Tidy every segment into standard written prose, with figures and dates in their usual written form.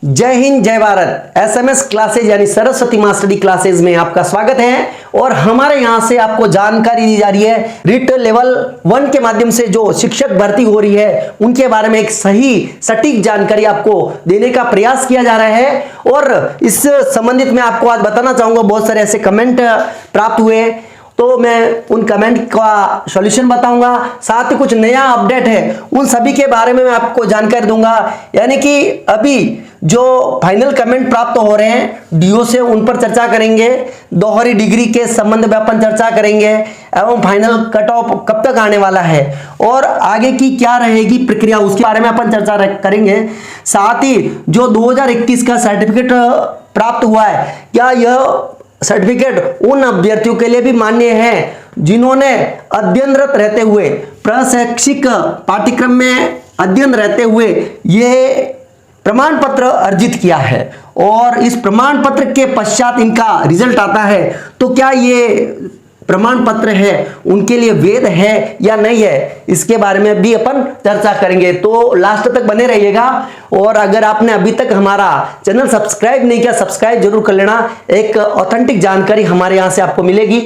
जय हिंद जय Bharat. SMS classes यानी सरस्वती मां स्टडी क्लासेज में आपका स्वागत है। और हमारे यहां से आपको जानकारी दी जा रही है रिट लेवल 1 के माध्यम से जो शिक्षक भर्ती हो रही है उनके बारे में एक सही सटीक जानकारी आपको देने का प्रयास किया जा रहा है। और इस संबंधित में आपको आज बताना चाहूंगा, बहुत सारे ऐसे कमेंट प्राप्त हुए तो मैं उन कमेंट का सॉल्यूशन बताऊंगा, साथ ही कुछ नया अपडेट है उन सभी के बारे में मैं आपको जानकारी दूंगा। यानी कि अभी जो फाइनल कमेंट प्राप्त हो रहे हैं डीओ से उन पर चर्चा करेंगे, दोहरी डिग्री के संबंध में अपन चर्चा करेंगे एवं फाइनल कट ऑफ कब तक आने वाला है और आगे की क्या रहेगी प्रक्रिया उसके बारे में अपन चर्चा करेंगे। साथ ही जो 2021 का सर्टिफिकेट प्राप्त हुआ है, क्या यह सर्टिफिकेट उन अभ्यर्थियों के लिए भी मान्य है जिन्होंने अध्ययनरत रहते हुए प्रशैक्षिक पाठ्यक्रम में अध्ययन रहते हुए ये प्रमाण पत्र अर्जित किया है और इस प्रमाण पत्र के पश्चात इनका रिजल्ट आता है, तो क्या ये प्रमाण पत्र है उनके लिए वैध है या नहीं है, इसके बारे में भी अपन चर्चा करेंगे। तो लास्ट तक बने रहिएगा। और अगर आपने अभी तक हमारा चैनल सब्सक्राइब नहीं किया, सब्सक्राइब जरूर कर लेना, एक ऑथेंटिक जानकारी हमारे यहां से आपको मिलेगी।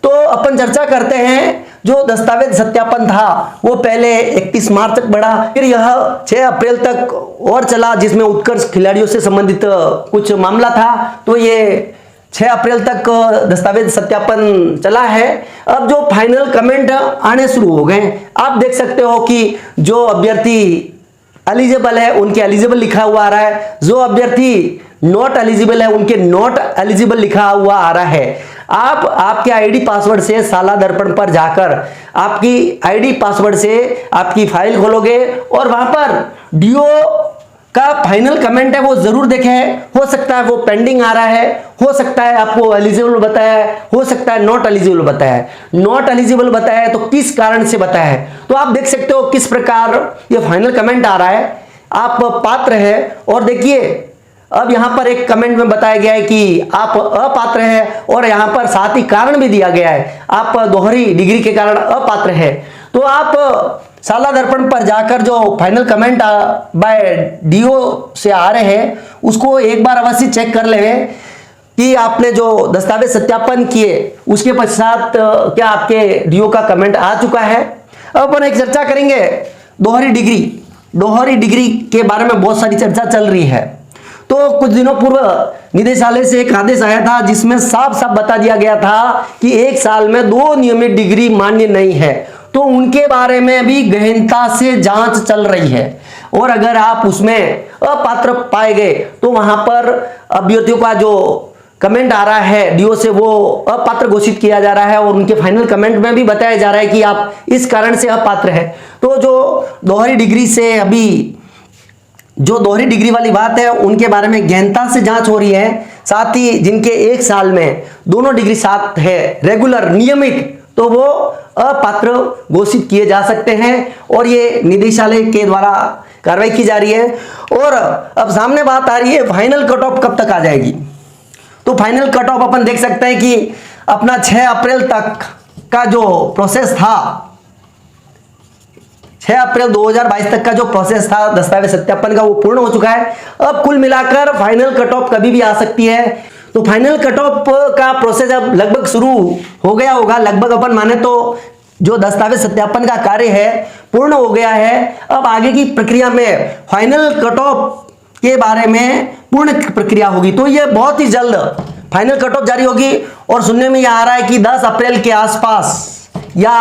तो अपन चर्चा करते हैं। जो दस्तावेज सत्यापन था वो पहले 31 मार्च तक बढ़ा, फिर यह 6 अप्रैल तक और चला, जिसमें उत्कर्ष खिलाड़ियों से संबंधित कुछ मामला था। तो ये 6 अप्रैल तक दस्तावेज सत्यापन चला है। अब जो फाइनल कमेंट आने शुरू हो गए, आप देख सकते हो कि जो अभ्यर्थी एलिजिबल है उनके एलिजिबल लिखा हुआ आ रहा है, जो अभ्यर्थी नॉट एलिजिबल है उनके नॉट एलिजिबल लिखा हुआ आ रहा है। आप आपके आईडी पासवर्ड से साला दर्पण पर जाकर आपकी आईडी पासवर्ड से आपकी फाइल खोलोगे और वहां पर डीओ का फाइनल कमेंट है वो जरूर देखें। हो सकता है वो पेंडिंग आ रहा है, हो सकता है आपको एलिजिबल बताया है, हो सकता है नॉट एलिजिबल बताया है। नॉट एलिजिबल बताया है तो किस कारण से बताया है, तो आप देख सकते हो किस प्रकार ये फाइनल कमेंट आ रहा है। आप पात्र है और देखिए अब यहां पर एक कमेंट में बताया गया है कि आप अपात्र है और यहां पर साथ ही कारण भी दिया गया है, आप दोहरी डिग्री के कारण अपात्र है। तो आप साला दर्पण पर जाकर जो फाइनल कमेंट बाय डीओ से आ रहे हैं उसको एक बार अवश्य चेक कर ले कि आपने जो दस्तावेज सत्यापन किए उसके पश्चात क्या आपके डीओ का कमेंट आ चुका है। अब अपन एक चर्चा करेंगे दोहरी डिग्री के बारे में बहुत सारी चर्चा चल रही है। तो कुछ दिनों पूर्व निदेशालय से एक आदेश आया था जिसमें साफ साफ बता दिया गया था कि 1 साल में 2 नियमित डिग्री मान्य नहीं है, तो उनके बारे में भी गहनता से जांच चल रही है। और अगर आप उसमें अपात्र पाए गए तो वहां पर अभ्यर्थियों का जो कमेंट आ रहा है डीओ से वो अपात्र घोषित किया जा रहा है और उनके फाइनल कमेंट में भी बताया जा रहा है कि आप इस कारण से अपात्र है। तो जो दोहरी डिग्री से अभी जो दोहरी डिग्री वाली बात है उनके बारे में गहनता से जांच हो रही है। साथ ही जिनके 1 साल में दोनों डिग्री साथ है रेगुलर नियमित, तो वो अपात्र घोषित किए जा सकते हैं और ये निदेशालय के द्वारा कार्रवाई की जा रही है। और अब सामने बात आ रही है फाइनल कट ऑफ कब तक आ जाएगी। तो फाइनल कट ऑफ अपन देख सकते हैं कि अपना 6 अप्रैल तक का जो प्रोसेस था, 6 अप्रैल 2022 तक का जो प्रोसेस था दस्तावेज सत्यापन का वो पूर्ण हो चुका है। अब कुल मिलाकर फाइनल कट ऑफ कभी भी आ सकती है। तो फाइनल कट ऑफ का प्रोसेस अब लगभग शुरू हो गया होगा, लगभग अपन माने तो जो दस्तावेज सत्यापन का कार्य है पूर्ण हो गया है। अब आगे की प्रक्रिया में फाइनल कट ऑफ के बारे में पूर्ण प्रक्रिया होगी, तो ये बहुत ही जल्द फाइनल कट ऑफ जारी होगी। और सुनने में यह आ रहा है कि 10 अप्रैल के आसपास या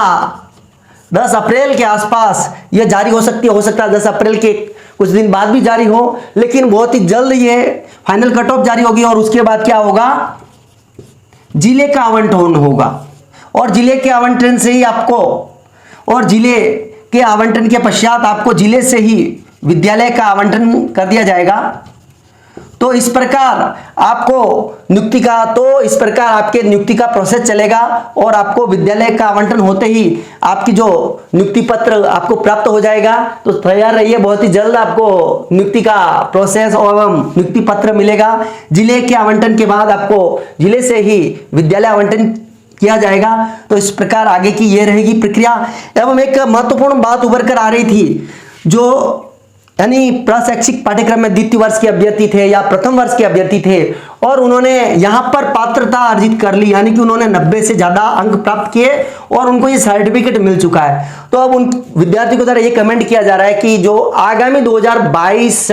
10 अप्रैल के आसपास यह जारी हो सकती है। हो सकता है 10 अप्रैल के कुछ दिन बाद भी जारी हो, लेकिन बहुत ही जल्द ये फाइनल कट ऑफ जारी होगी। और उसके बाद क्या होगा, जिले का आवंटन होगा और जिले के आवंटन से ही आपको, और जिले के आवंटन के पश्चात आपको जिले से ही विद्यालय का आवंटन कर दिया जाएगा। तो इस प्रकार आपके नियुक्ति का प्रोसेस चलेगा और आपको विद्यालय का आवंटन होते ही आपकी जो नियुक्ति पत्र आपको प्राप्त हो जाएगा। तो तैयार रहिए, बहुत ही जल्द आपको नियुक्ति का प्रोसेस एवं नियुक्ति पत्र मिलेगा। जिले के आवंटन के बाद आपको जिले से ही विद्यालय आवंटन किया जाएगा। तो इस प्रकार आगे की ये रहेगी प्रक्रिया। एवं एक महत्वपूर्ण बात उभर कर आ रही थी, जो यानी प्रशैक्षिक पाठ्यक्रम में द्वितीय वर्ष के अभ्यर्थी थे या प्रथम वर्ष के अभ्यर्थी थे और उन्होंने यहां पर पात्रता अर्जित कर ली, यानी कि उन्होंने 90 से ज्यादा अंक प्राप्त किए और उनको ये सर्टिफिकेट मिल चुका है। तो अब उन विद्यार्थी को द्वारा ये कमेंट किया जा रहा है कि जो आगामी 2022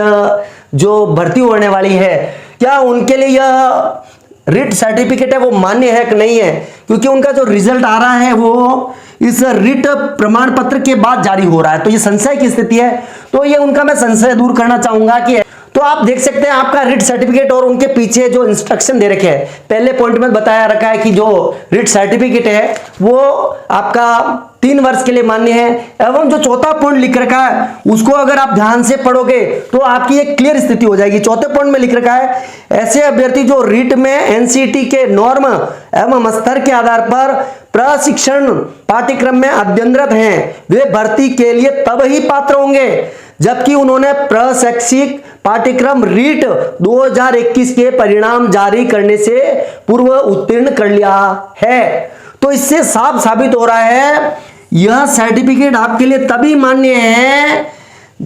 जो भर्ती होने वाली है, क्या उनके लिए यह रिट सर्टिफिकेट है वो मान्य है कि नहीं है, क्योंकि उनका जो रिजल्ट आ रहा है वो इस रिट प्रमाण पत्र के बाद जारी हो रहा है। तो ये संशय की स्थिति है, तो ये उनका मैं संशय दूर करना चाहूंगा कि तो आप देख सकते हैं आपका रिट सर्टिफिकेट और उनके पीछे जो इंस्ट्रक्शन दे रखे हैं, पहले पॉइंट में बताया रखा है कि जो रिट सर्टिफिकेट है वो आपका 3 वर्ष के लिए मान्य है, एवं जो चौथा पॉइंट लिख रखा है उसको अगर आप ध्यान से पढ़ोगे तो आपकी एक क्लियर स्थिति हो जाएगी। चौथे पॉइंट में लिख रखा है, ऐसे अभ्यर्थी जो रिट में एनसीईटी के नॉर्म एवं स्तर के आधार पर प्रशिक्षण पाठ्यक्रम में अध्ययनरत हैं, वे भर्ती के लिए तब ही पात्र होंगे जबकि उन्होंने प्रशैक्षिक पाठ्यक्रम रीट 2021 के परिणाम जारी करने से पूर्व उत्तीर्ण कर लिया है। तो इससे साफ साबित हो रहा है यह सर्टिफिकेट आपके लिए तभी मान्य है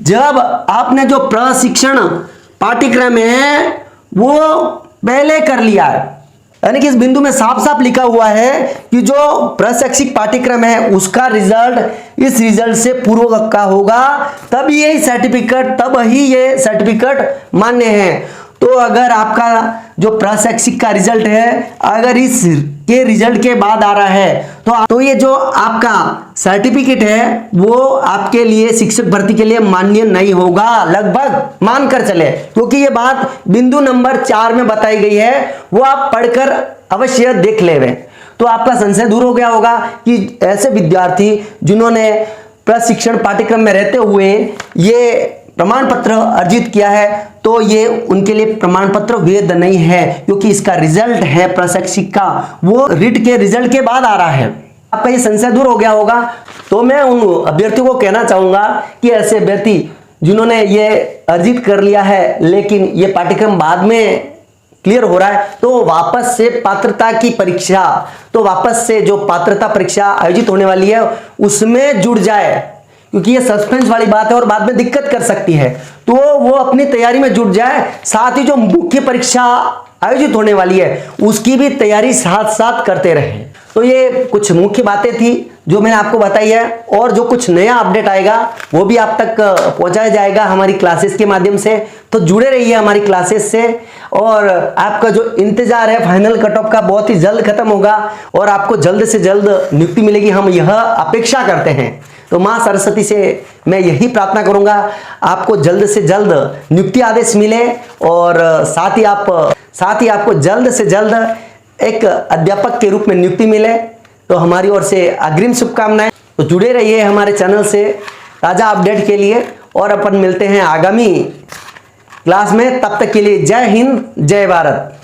जब आपने जो प्रशिक्षण पाठ्यक्रम है वो पहले कर लिया है। यानी कि इस बिंदु में साफ साफ लिखा हुआ है कि जो प्रशैक्षिक पाठ्यक्रम है उसका रिजल्ट इस रिजल्ट से पूर्व का होगा, तब ये सर्टिफिकेट मान्य है। तो अगर आपका जो प्रशैक्षिक का रिजल्ट है अगर इस के रिजल्ट के बाद आ रहा है तो ये जो आपका सर्टिफिकेट है वो आपके लिए शिक्षक भर्ती के लिए मान्य नहीं होगा, लगभग मानकर चले, क्योंकि ये बात बिंदु नंबर 4 में बताई गई है, वो आप पढ़कर अवश्य देख लेवे। तो आपका संशय दूर हो गया होगा कि ऐसे विद्यार्थी जिन्होंने प्रशिक्षण पाठ्यक्रम में रहते हुए ये प्रमाण पत्र अर्जित किया है तो ये उनके लिए प्रमाण पत्र वैध नहीं है, क्योंकि इसका रिजल्ट है प्रशैक्षिक का वो रिट के रिजल्ट के बाद आ रहा है। आपका ये संशय दूर हो गया होगा। तो मैं उन अभ्यर्थियों को कहना चाहूंगा कि ऐसे अभ्यर्थी जिन्होंने ये अर्जित कर लिया है लेकिन ये पाठ्यक्रम बाद में क्लियर हो रहा है तो वापस से जो पात्रता परीक्षा आयोजित होने वाली है उसमें जुड़ जाए, क्योंकि ये सस्पेंस वाली बात है और बाद में दिक्कत कर सकती है। तो वो अपनी तैयारी में जुट जाए, साथ ही जो मुख्य परीक्षा आयोजित होने वाली है उसकी भी तैयारी साथ साथ करते रहे। तो ये कुछ मुख्य बातें थी जो मैंने आपको बताई है, और जो कुछ नया अपडेट आएगा वो भी आप तक पहुंचाया जाएगा हमारी क्लासेस के माध्यम से। तो जुड़े रहिए हमारी क्लासेस से, और आपका जो इंतजार है फाइनल कट ऑफ का बहुत ही जल्द खत्म होगा और आपको जल्द से जल्द नियुक्ति मिलेगी, हम यह अपेक्षा करते हैं। तो मां सरस्वती से मैं यही प्रार्थना करूंगा आपको जल्द से जल्द नियुक्ति आदेश मिले और साथ ही आपको जल्द से जल्द एक अध्यापक के रूप में नियुक्ति मिले। तो हमारी ओर से अग्रिम शुभकामनाएं। तो जुड़े रहिए हमारे चैनल से ताजा अपडेट के लिए, और अपन मिलते हैं आगामी क्लास में। तब तक के लिए जय हिंद, जय भारत।